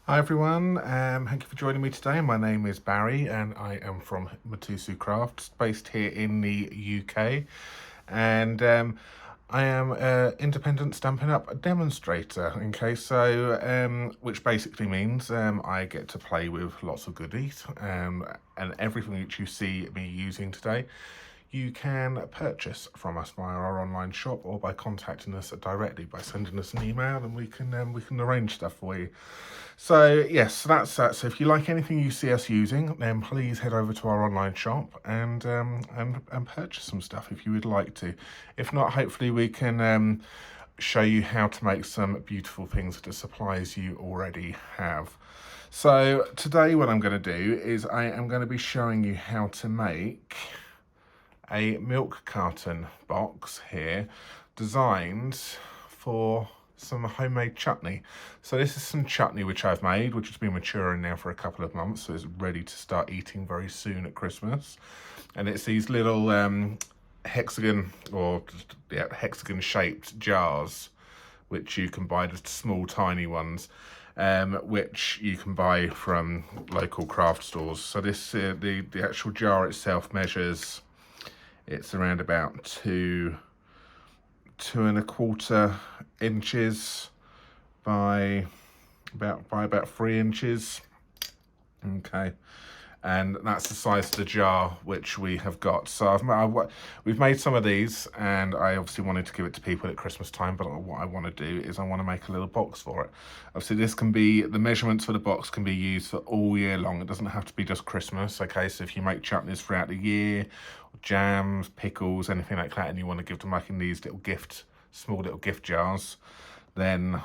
Hi everyone, thank you for joining me today. My name is Barry and I am from Mitosu Crafts, based here in the UK. And I am an independent Stampin' Up demonstrator, which basically means I get to play with lots of goodies, and everything that you see me using today you can purchase from us via our online shop or by contacting us directly by sending us an email, and we can arrange stuff for you. So yes, that's that. So if you like anything you see us using, then please head over to our online shop and purchase some stuff if you would like to. If not, hopefully we can show you how to make some beautiful things with the supplies you already have. So today what I'm going to do is I am going to be showing you how to make a milk carton box here designed for some homemade chutney. So this is some chutney which I've made, which has been maturing now for a couple of months, so it's ready to start eating very soon at Christmas. And it's these little hexagon shaped jars which you can buy, just small tiny ones, which you can buy from local craft stores. So this the actual jar itself measures, it's around about 2.25 inches by about 3 inches. Okay, and that's the size of the jar which we have got. So we've made some of these, and I obviously wanted to give it to people at Christmas time, but what I want to do is I want to make a little box for it. Obviously the measurements for the box can be used for all year long. It doesn't have to be just Christmas. Okay, so if you make chutneys throughout the year, jams, pickles, anything like that, and you want to give them like in these small little gift jars, then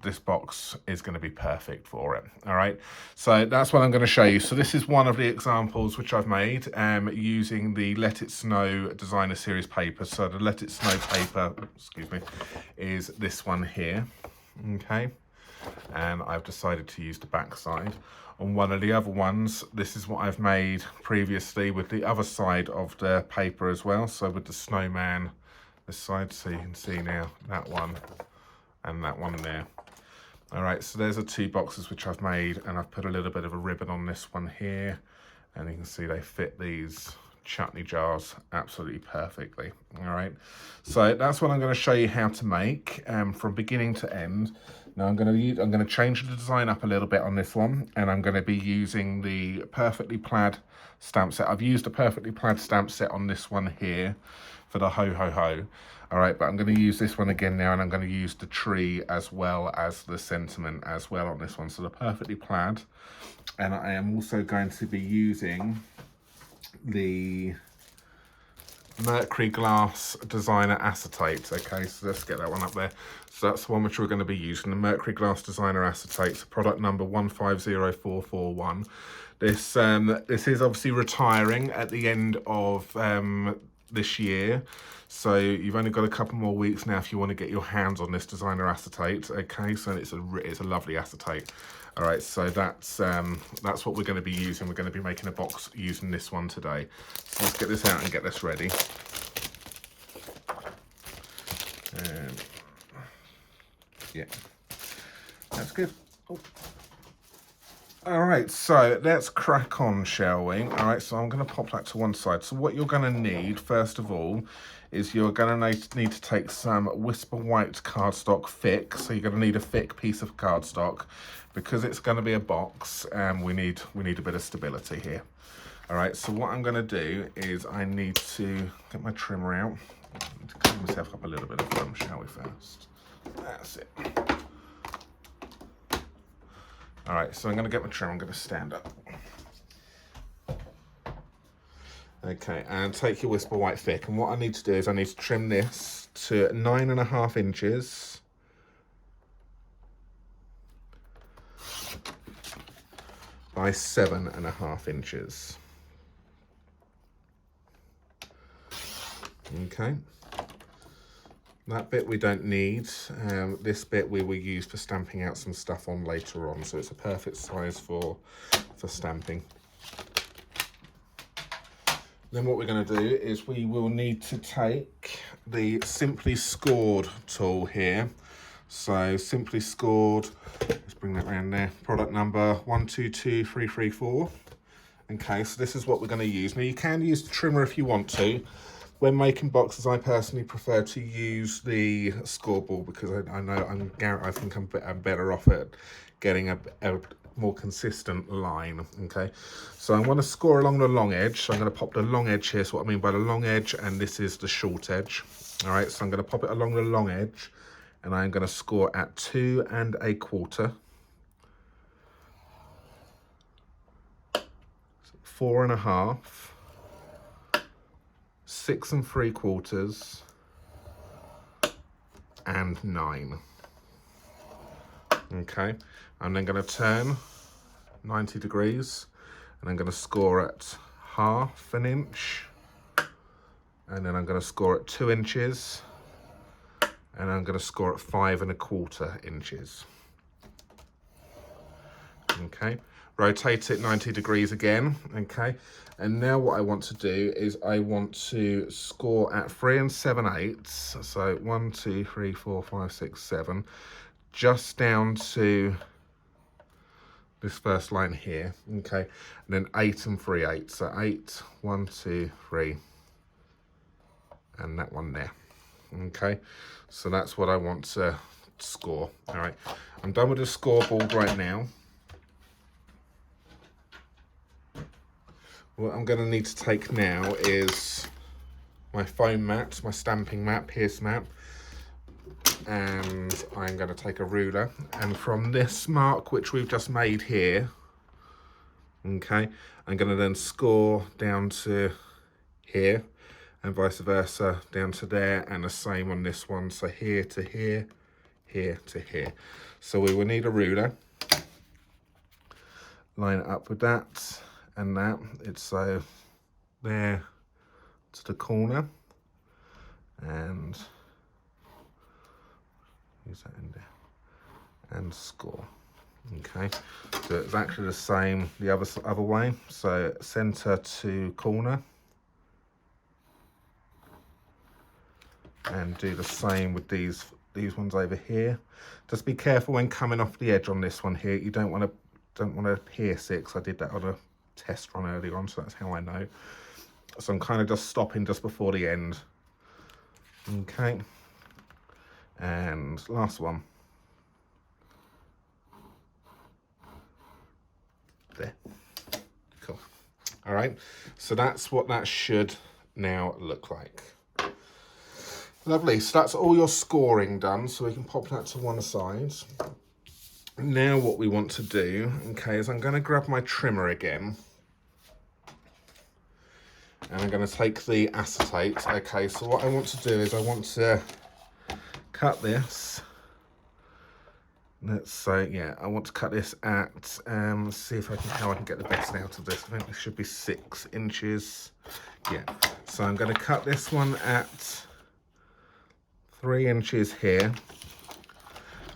this box is going to be perfect for it. All right, so that's what I'm going to show you. So this is one of the examples which I've made using the Let It Snow Designer Series paper. So the Let It Snow paper, excuse me, is this one here. Okay, and I've decided to use the back side. On one of the other ones, this is what I've made previously with the other side of the paper as well. So with the snowman, this side, so you can see now that one and that one there. All right, so there's the two boxes which I've made, and I've put a little bit of a ribbon on this one here, and you can see they fit these chutney jars absolutely perfectly. All right, so that's what I'm going to show you how to make from beginning to end. Now I'm going to change the design up a little bit on this one, and I'm going to be using the Perfectly Plaid stamp set. I've used a Perfectly Plaid stamp set on this one here for the ho ho ho. All right, but I'm going to use this one again now, and I'm going to use the tree as well as the sentiment as well on this one. So the Perfectly Plaid, and I am also going to be using the Mercury Glass Designer Acetate. Okay, so let's get that one up there. So that's the one which we're going to be using, the Mercury Glass Designer Acetate, product number 150441. This is obviously retiring at the end of this year, so you've only got a couple more weeks now if you want to get your hands on this designer acetate. Okay, so it's a lovely acetate. All right, so that's what we're going to be using. We're going to be making a box using this one today. So let's get this out and get this ready. Yeah, that's good. Oh. All right, so let's crack on, shall we? All right, so I'm going to pop that to one side. So what you're going to need, first of all, is you're going to need to take some Whisper White cardstock thick. So you're going to need a thick piece of cardstock. Because it's going to be a box, we need a bit of stability here. All right, so what I'm going to do is I need to get my trimmer out. I need to clean myself up a little bit of foam, shall we, first? That's it. All right, so I'm going to get my trimmer. I'm going to stand up. Okay, and take your Whisper White thick. And what I need to do is I need to trim this to 9.5 inches. By 7.5 inches. Okay. That bit we don't need. This bit we will use for stamping out some stuff on later on, so it's a perfect size for stamping. Then what we're going to do is we will need to take the Simply Scored tool here. So simply scored, let's bring that around there, product number 122334. Okay, so this is what we're going to use. Now you can use the trimmer if you want to. When making boxes, I personally prefer to use the scoreball because I think I'm better off at getting a more consistent line. Okay, so I want to score along the long edge. So I'm going to pop the long edge here. So what I mean by the long edge, and this is the short edge. All right, so I'm going to pop it along the long edge, and I'm going to score at 2 1/4, 4 1/2, 6 3/4, and 9. Okay, I'm then going to turn 90 degrees, and I'm going to score at 1/2 inch, and then I'm going to score at 2 inches, and I'm going to score at 5 1/4 inches. Okay, rotate it 90 degrees again. Okay, and now what I want to do is I want to score at 3 7/8. So 1 2 3 4 5 6 7, just down to this first line here. Okay, and then 8 3/8. So 8 1 2 3, and that one there. Okay, so that's what I want to score. All right, I'm done with the scoreboard right now. What I'm going to need to take now is my foam mat, my stamping mat, pierce mat, and I'm going to take a ruler, and from this mark which we've just made here, okay, I'm going to then score down to here, and vice versa down to there, and the same on this one, so here to here, here to here. So we will need a ruler, line it up with that and that. It's so there to the corner, and use that in there and score. Okay, so it's actually the same the other way, so center to corner, and do the same with these ones over here. Just be careful when coming off the edge on this one here. You don't want to pierce it, because I did that on a test run earlier on, so that's how I know. So I'm kind of just stopping just before the end. Okay, and last one there. Cool. All right, so that's what that should now look like. Lovely, so that's all your scoring done, so we can pop that to one side. Now what we want to do, okay, is I'm going to grab my trimmer again, and I'm going to take the acetate. Okay, so what I want to do is I want to cut this. Let's say, yeah, I want to cut this at, let's see if how I can get the best out of this. I think this should be 6 inches. Yeah, so I'm going to cut this one at 3 inches here,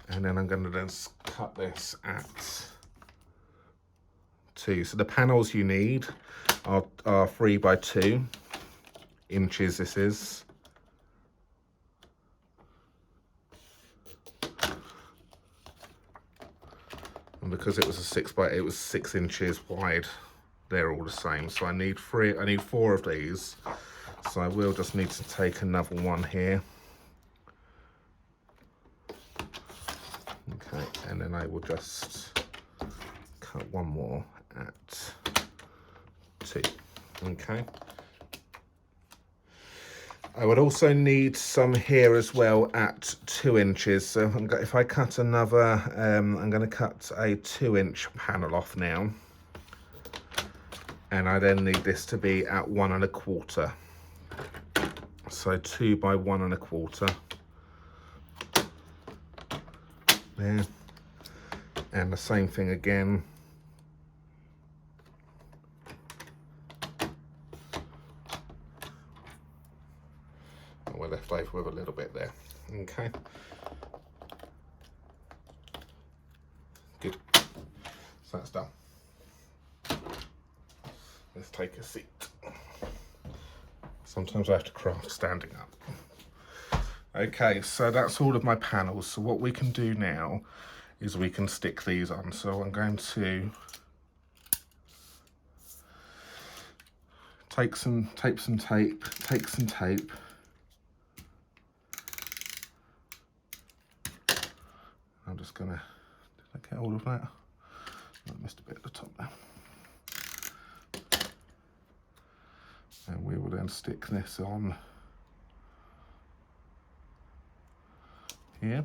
and then I'm going to then cut this at 2. So the panels you need are 3 by 2 inches. This is. And because it was it was 6 inches wide, they're all the same. So I need 4 of these. So I will just need to take another one here. Okay, and then I will just cut one more at 2. Okay. I would also need some here as well at 2 inches. So if I cut another, I'm going to cut a 2-inch panel off now. And I then need this to be at 1 1/4. So 2 by 1 1/4. There. And the same thing again. And we're left over with a little bit there. Okay. Good. So that's done. Let's take a seat. Sometimes I have to craft standing up. Okay, so that's all of my panels. So what we can do now is we can stick these on. So I'm going to take some tape. I'm just gonna, did I get all of that? I missed a bit at the top there. And we will then stick this on here.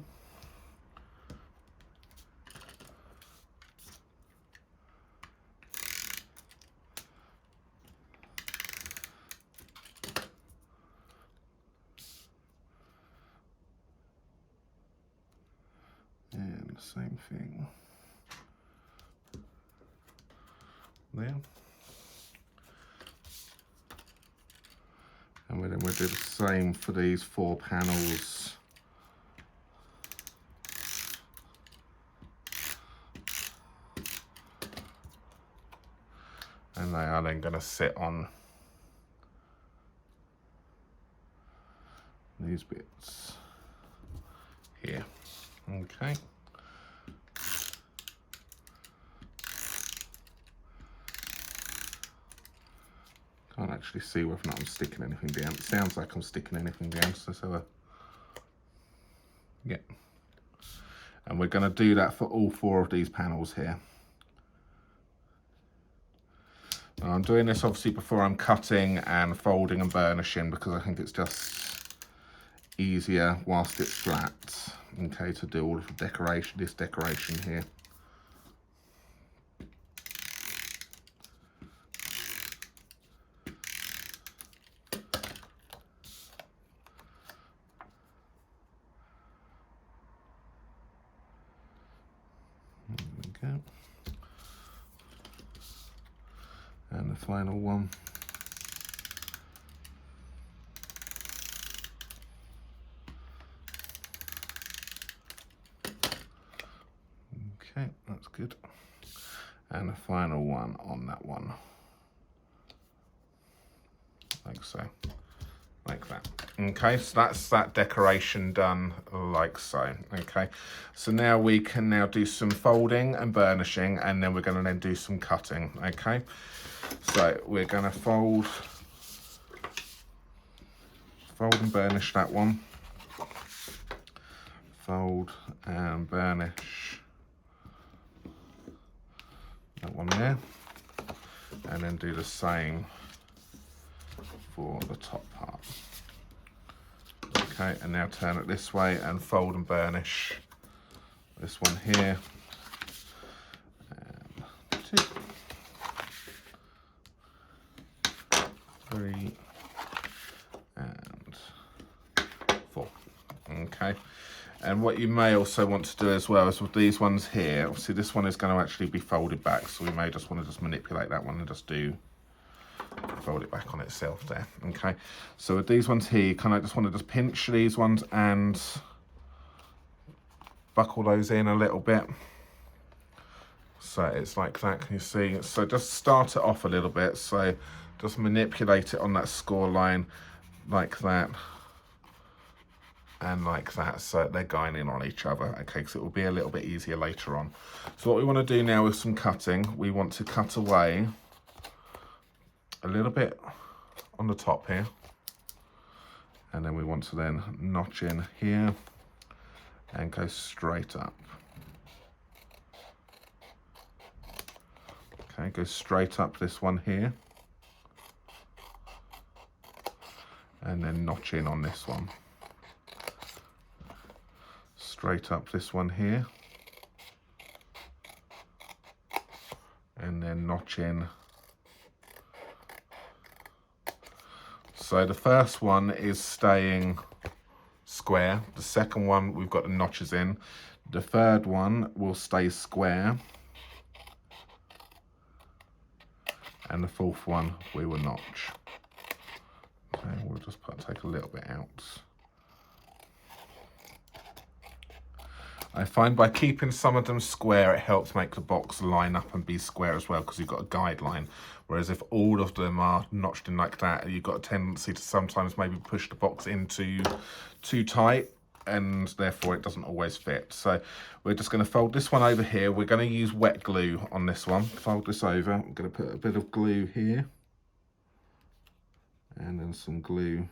And the same thing there. And then we'll do the same for these 4 panels. And they are then going to sit on these bits here. Okay. Can't actually see whether or not I'm sticking anything down. It sounds like I'm sticking anything down, so let's have a, yeah. And we're going to do that for all 4 of these panels here. Now I'm doing this obviously before I'm cutting and folding and burnishing, because I think it's just easier whilst it's flat, okay, to do all of the decoration, this decoration here. There we go. And the final one. Okay, that's good. And the final one on that one. Like so. Like that. Okay, so that's that decoration done like so. Okay, so now we can now do some folding and burnishing, and then we're going to then do some cutting. Okay, so we're going to fold and burnish that one. Fold and burnish that one there, and then do the same for the top part. Okay, and now turn it this way and fold and burnish this one here. And 2, 3, and 4. Okay, and what you may also want to do as well is with these ones here, obviously this one is going to actually be folded back, so we may just want to just manipulate that one and just do fold it back on itself there. Okay, so with these ones here, you kind of just want to just pinch these ones and buckle those in a little bit, so it's like that. Can you see? So just start it off a little bit, so just manipulate it on that score line like that and like that, so they're going in on each other. Okay, because it will be a little bit easier later on. So what we want to do now with some cutting, we want to cut away a little bit on the top here, and then we want to then notch in here and go straight up. Okay, go straight up this one here, and then notch in on this one. Straight up this one here, and then notch in. So the first one is staying square. The second one, we've got the notches in. The third one will stay square. And the fourth one, we will notch. Okay, we'll just take a little bit out. I find by keeping some of them square, it helps make the box line up and be square as well, because you've got a guideline. Whereas if all of them are notched in like that, you've got a tendency to sometimes maybe push the box into too tight, and therefore it doesn't always fit. So we're just going to fold this one over here. We're going to use wet glue on this one. Fold this over. I'm going to put a bit of glue here, and then some glue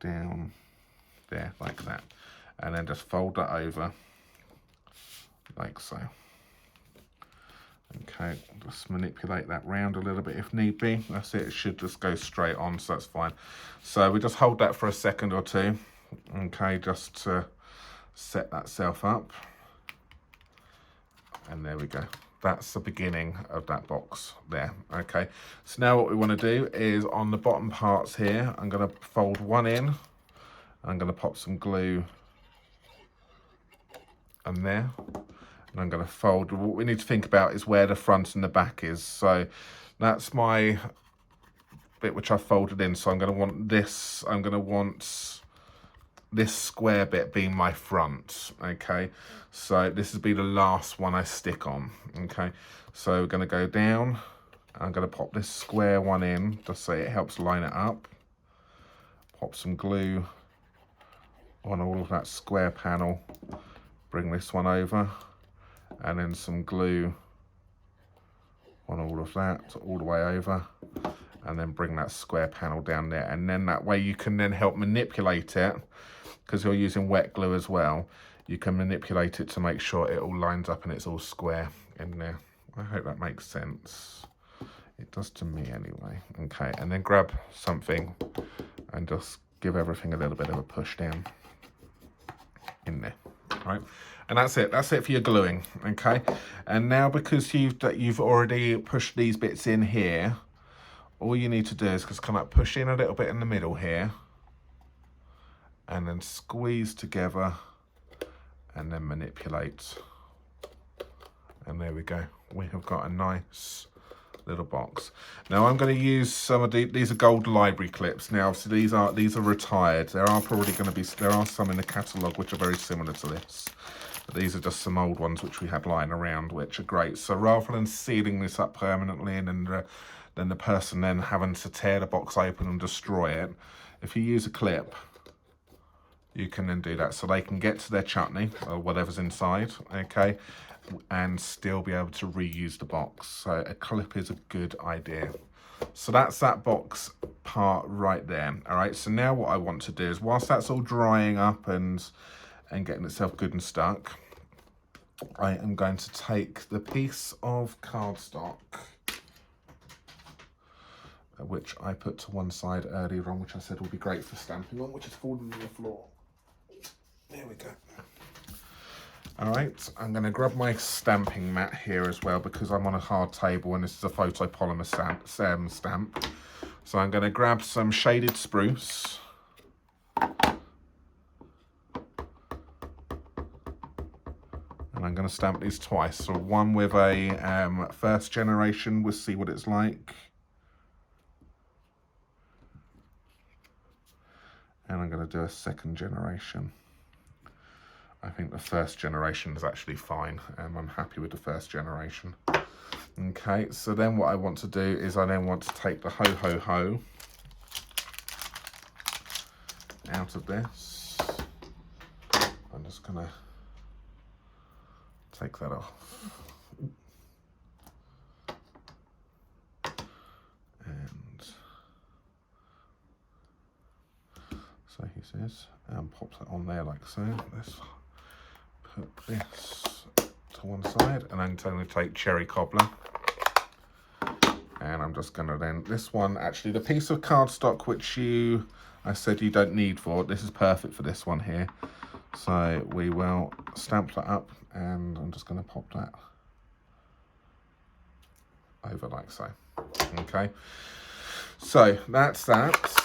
down there like that, and then just fold that over like so. Okay, just manipulate that round a little bit if need be. That's it, it should just go straight on, so that's fine. So we just hold that for a second or two, okay, just to set that self up. And there we go. That's the beginning of that box there, okay. So now what we want to do is on the bottom parts here, I'm going to fold one in. I'm going to pop some glue on there. And I'm going to fold. What we need to think about is where the front and the back is. So that's my bit which I folded in. So I'm going to want this. I'm going to want this square bit being my front. Okay. So this will be the last one I stick on. Okay. So we're going to go down. I'm going to pop this square one in just so it helps line it up. Pop some glue on all of that square panel. Bring this one over. And then some glue on all of that, all the way over, and then bring that square panel down there. And then that way you can then help manipulate it, because you're using wet glue as well. You can manipulate it to make sure it all lines up and it's all square in there. I hope that makes sense. It does to me anyway. Okay, and then grab something and just give everything a little bit of a push down in there, right? And that's it for your gluing, okay? And now because you've already pushed these bits in here, all you need to do is just come up, push in a little bit in the middle here, and then squeeze together, and then manipulate. And there we go. We have got a nice little box. Now I'm going to use some of these are gold library clips. Now so these are retired. There are some in the catalogue which are very similar to this. But these are just some old ones which we had lying around, which are great. So rather than sealing this up permanently and then the person then having to tear the box open and destroy it, if you use a clip, you can then do that. So they can get to their chutney or whatever's inside, okay, and still be able to reuse the box. So a clip is a good idea. So that's that box part right there. All right, so now what I want to do is, whilst that's all drying up and getting itself good and stuck, I am going to take the piece of cardstock, which I put to one side earlier on, which I said would be great for stamping on, which is falling on the floor. There we go. All right, I'm going to grab my stamping mat here as well, because I'm on a hard table and this is a photopolymer stamp. So I'm going to grab some shaded spruce. And I'm going to stamp these twice. So one with a first generation, we'll see what it's like. And I'm going to do a second generation. I think the first generation is actually fine. I'm happy with the first generation. Okay, so then what I want to do is I then want to take the ho-ho-ho out of this. I'm just going to take that off. And so he says, and pops that on there like so. Let's put this to one side, and I'm going to take cherry cobbler. And I'm just going to then, this one, actually the piece of cardstock which I said you don't need for, this is perfect for this one here. So we will stamp that up, and I'm just going to pop that over like so. Okay, so that's that.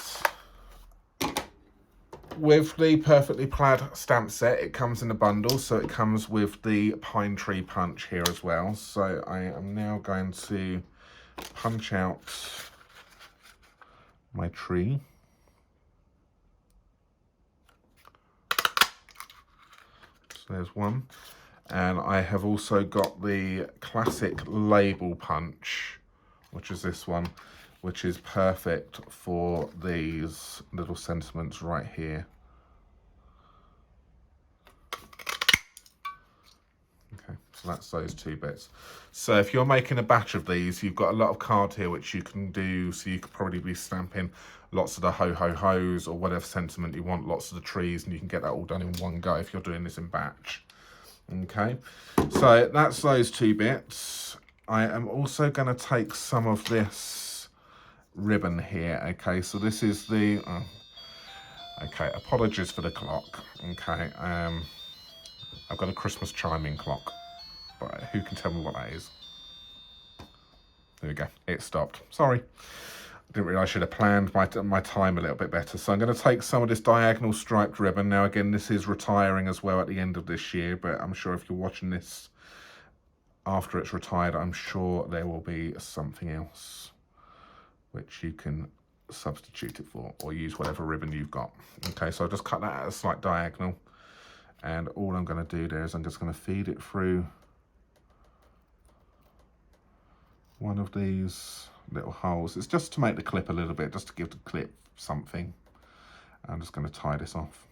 With the Perfectly Plaid stamp set, it comes in a bundle, so it comes with the pine tree punch here as well. So I am now going to punch out my tree. So there's one. And I have also got the classic label punch, which is this one, which is perfect for these little sentiments right here. Okay, so that's those two bits. So if you're making a batch of these, you've got a lot of card here which you can do, so you could probably be stamping lots of the ho-ho-hos or whatever sentiment you want, lots of the trees, and you can get that all done in one go if you're doing this in batch. Okay, so that's those two bits. I am also going to take some of this ribbon here. Okay, so this is the okay, apologies for the clock. Okay, I've got a Christmas chiming clock, but who can tell me what that is? There we go, it stopped. Sorry, I didn't realise I should have planned my time a little bit better. So I'm going to take some of this diagonal striped ribbon. Now again, this is retiring as well at the end of this year, but I'm sure if you're watching this after it's retired, I'm sure there will be something else which you can substitute it for, or use whatever ribbon you've got. Okay, so I'll just cut that at a slight diagonal, and all I'm going to do there is I'm just going to feed it through one of these little holes. It's just to make the clip a little bit, just to give the clip something. I'm just going to tie this off.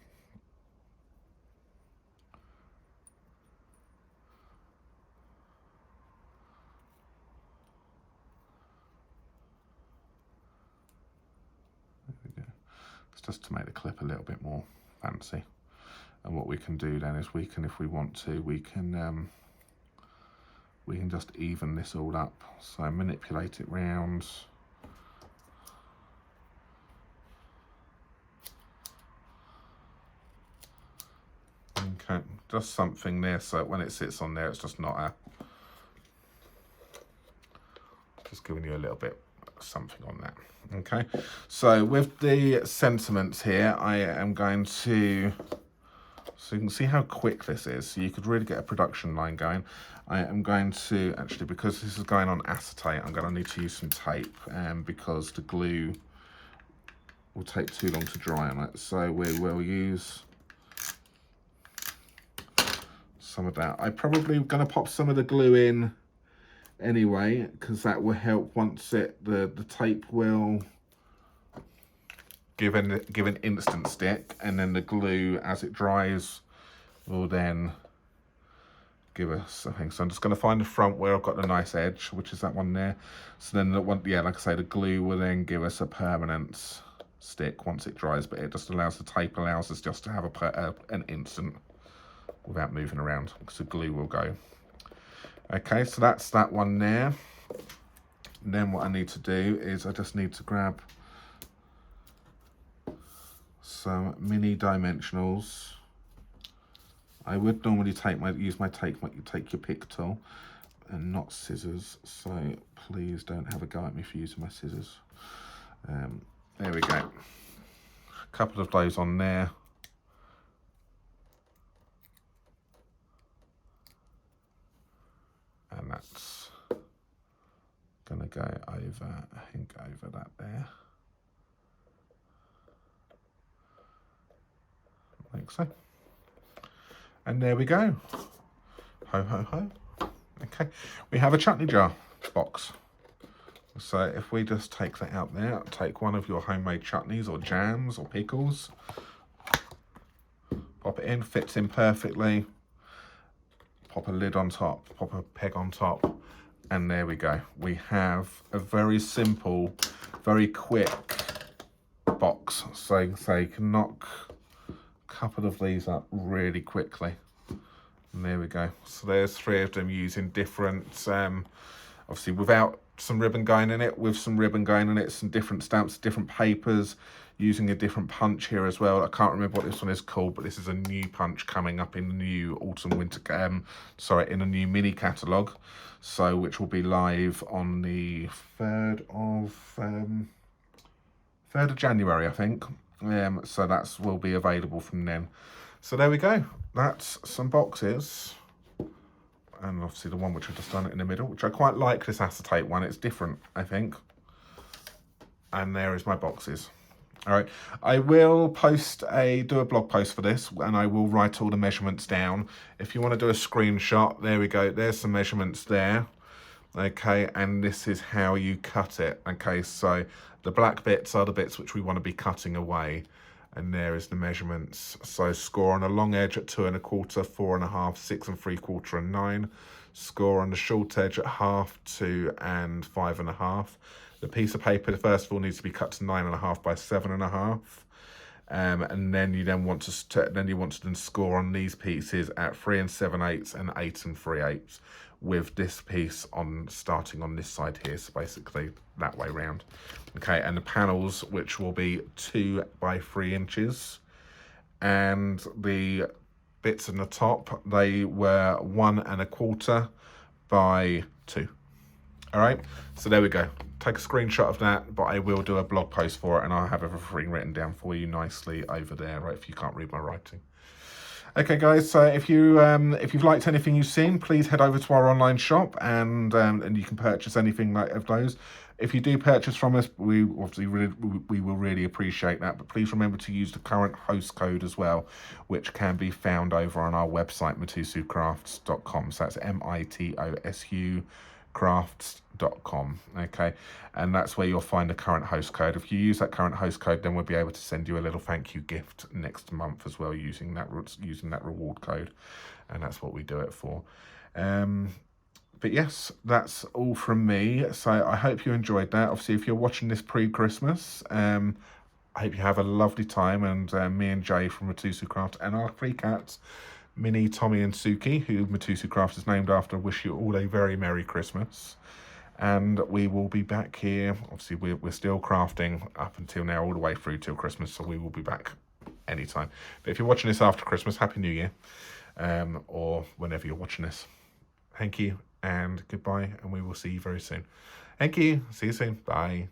There we go. It's just to make the clip a little bit more fancy. And what we can do then is we can, if we want to, we can just even this all up. So manipulate it round. Okay, just something there so when it sits on there, it's just not a... Just giving you a little bit something on that. Okay, so with the sentiments here, I am going to... So you can see how quick this is. So you could really get a production line going. I am going to, actually, because this is going on acetate, I'm going to need to use some tape because the glue will take too long to dry on it. So we will use some of that. I'm probably going to pop some of the glue in anyway, because that will help once the tape will give an instant stick, and then the glue as it dries will then give us something. So I'm just going to find the front where I've got the nice edge, which is that one there. So then the one, yeah, like I say, the glue will then give us a permanent stick once it dries, but it just allows, the tape allows us just to have an instant without moving around, because the glue will go. Okay, so that's that one there. And then what I need to do is I just need to grab some mini dimensionals. I would normally take take your pick tool and not scissors, so please don't have a go at me for using my scissors. There we go. A couple of those on there. And that's gonna go over, I think, over that there. Like so. And there we go. Ho, ho, ho. Okay, we have a chutney jar box. So if we just take that out there, take one of your homemade chutneys or jams or pickles, pop it in, fits in perfectly, pop a lid on top, pop a peg on top, and there we go. We have a very simple, very quick box. So you can knock couple of these up really quickly, and there we go. So there's 3 of them using different obviously without some ribbon going in it, with some ribbon going in it, some different stamps, different papers, using a different punch here as well. I can't remember what this one is called, but this is a new punch coming up in the new autumn winter in a new mini catalogue, so which will be live on the 3rd of January, I think. So that will be available from then. So there we go. That's some boxes. And obviously the one which I've just done it in the middle, which I quite like, this acetate one. It's different, I think. And there is my boxes. All right, I will do a blog post for this, and I will write all the measurements down. If you want to do a screenshot, there we go. There's some measurements there. Okay, and this is how you cut it. Okay, so the black bits are the bits which we want to be cutting away, and there is the measurements. So score on the long edge at 2 1/4, 4 1/2, 6 3/4, and 9. Score on the short edge at 1/2, 2 and 5 1/2. The piece of paper, first of all, needs to be cut to 9 1/2 by 7 1/2. And then you want to score on these pieces at 3 7/8 and 8 3/8, with this piece on starting on this side here, so basically that way round. Okay, and the panels, which will be 2 by 3 inches, and the bits in the top, they were 1 1/4 by 2. All right, so there we go. Take a screenshot of that, but I will do a blog post for it, and I'll have everything written down for you nicely over there, right, if you can't read my writing. Okay, guys, so if you've liked anything you've seen, please head over to our online shop, and you can purchase anything like of those. If you do purchase from us, we will really appreciate that. But please remember to use the current host code as well, which can be found over on our website, mitosucrafts.com. So that's MITOSU crafts.com. Okay, and that's where you'll find the current host code. If you use that current host code, then we'll be able to send you a little thank you gift next month as well, using that reward code, and that's what we do it for. But yes, that's all from me. So I hope you enjoyed that. Obviously, if you're watching this pre-Christmas, I hope you have a lovely time, and me and Jay from Mitosu Craft and our 3 cats, Minnie, Tommy and Suki, who Mitosu Craft is named after, wish you all a very Merry Christmas. And we will be back here. Obviously, we're still crafting up until now, all the way through till Christmas, so we will be back anytime. But if you're watching this after Christmas, Happy New Year, or whenever you're watching this. Thank you, and goodbye, and we will see you very soon. Thank you. See you soon. Bye.